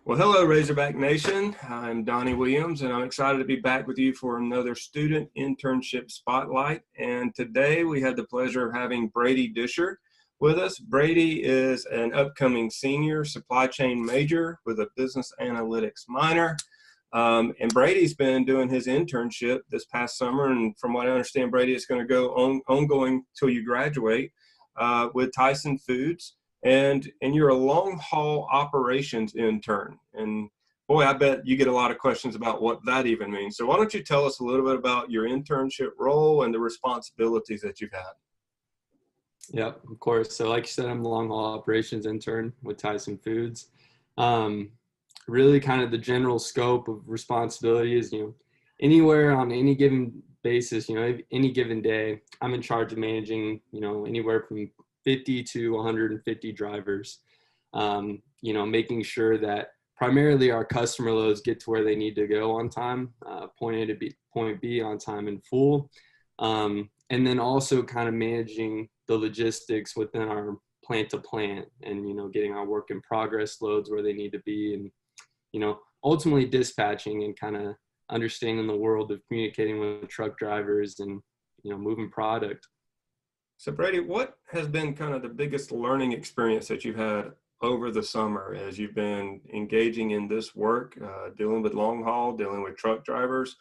Well, hello, Razorback Nation. I'm Donnie Williams, and I'm excited to be back with you for another student internship spotlight. And today we had the pleasure of having Brady Disher with us. Brady is an upcoming senior supply chain major with a business analytics minor. And Brady's been doing his internship this past summer. And from what I understand, Brady, is going to go ongoing till you graduate with Tyson Foods. And you're a long haul operations intern. And boy, I bet you get a lot of questions about what that even means. So why don't you tell us a little bit about your internship role and the responsibilities that you've had? Yep, of course. So like you said, I'm the long haul operations intern with Tyson Foods. Really kind of the general scope of responsibility is, anywhere on any given basis, any given day, I'm in charge of managing, anywhere from 50 to 150 drivers, making sure that primarily our customer loads get to where they need to go on time, point A to point B on time in full. And then also kind of managing the logistics within our plant to plant and, getting our work in progress loads where they need to be and, ultimately dispatching and kind of understanding the world of communicating with truck drivers and, moving product. So Brady, what has been kind of the biggest learning experience that you've had over the summer as you've been engaging in this work, dealing with long haul, dealing with truck drivers,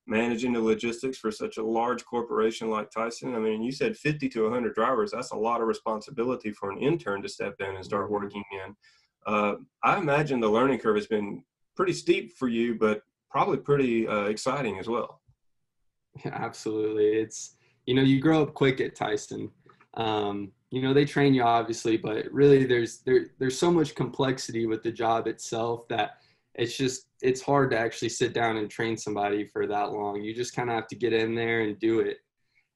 managing the logistics for such a large corporation like Tyson? I mean, you said 50 to 100 drivers. That's a lot of responsibility for an intern to step in and start working in. I imagine the learning curve has been pretty steep for you, but probably pretty exciting as well. Yeah, absolutely. It's, you grow up quick at Tyson. They train you obviously, but really there's so much complexity with the job itself that it's hard to actually sit down and train somebody for that long. You just kind of have to get in there and do it.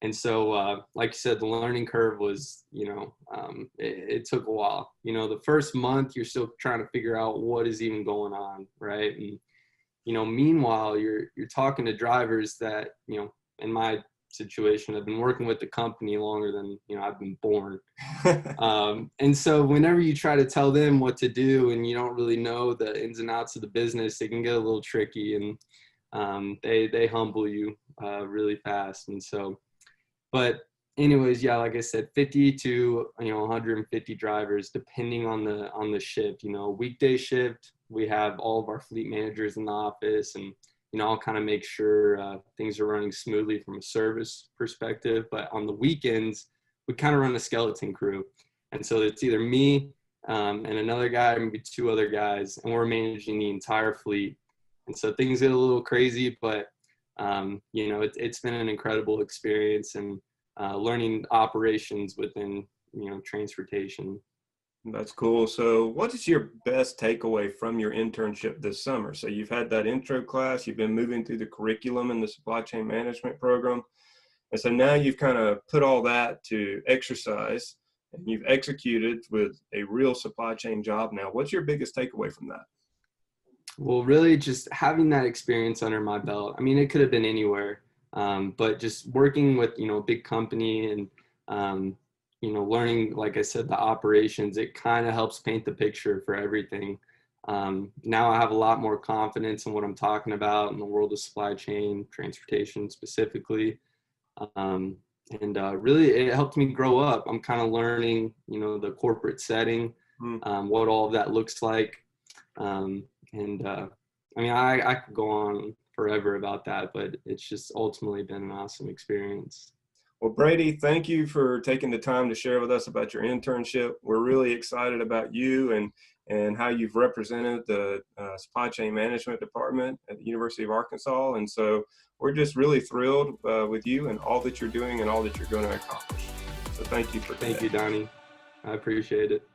And so, like you said, the learning curve was, it took a while. The first month you're still trying to figure out what is even going on, right? And meanwhile, you're talking to drivers that, in my situation, I've been working with the company longer than, I've been born. And so whenever you try to tell them what to do and you don't really know the ins and outs of the business, it can get a little tricky and they humble you really fast. And so, but anyways, yeah, like I said, 50 to 150 drivers depending on the shift. Weekday shift, we have all of our fleet managers in the office, and I'll kind of make sure things are running smoothly from a service perspective. But on the weekends, we kind of run a skeleton crew, and so it's either me and another guy, maybe two other guys, and we're managing the entire fleet. And so things get a little crazy, but it's been an incredible experience and learning operations within, transportation. That's cool. So what is your best takeaway from your internship this summer? So you've had that intro class, you've been moving through the curriculum in the supply chain management program. And so now you've kind of put all that to exercise and you've executed with a real supply chain job now. What's your biggest takeaway from that? Well, really just having that experience under my belt. I mean, it could have been anywhere, but just working with, a big company and, learning, like I said, the operations, it kind of helps paint the picture for everything. Now I have a lot more confidence in what I'm talking about in the world of supply chain, transportation specifically. Really, it helped me grow up. I'm kind of learning, the corporate setting, what all of that looks like. I could go on forever about that, but it's just ultimately been an awesome experience. Well, Brady, thank you for taking the time to share with us about your internship. We're really excited about you and how you've represented the supply chain management department at the University of Arkansas. And so we're just really thrilled with you and all that you're doing and all that you're going to accomplish. So thank you for today. Thank you, Donnie. I appreciate it.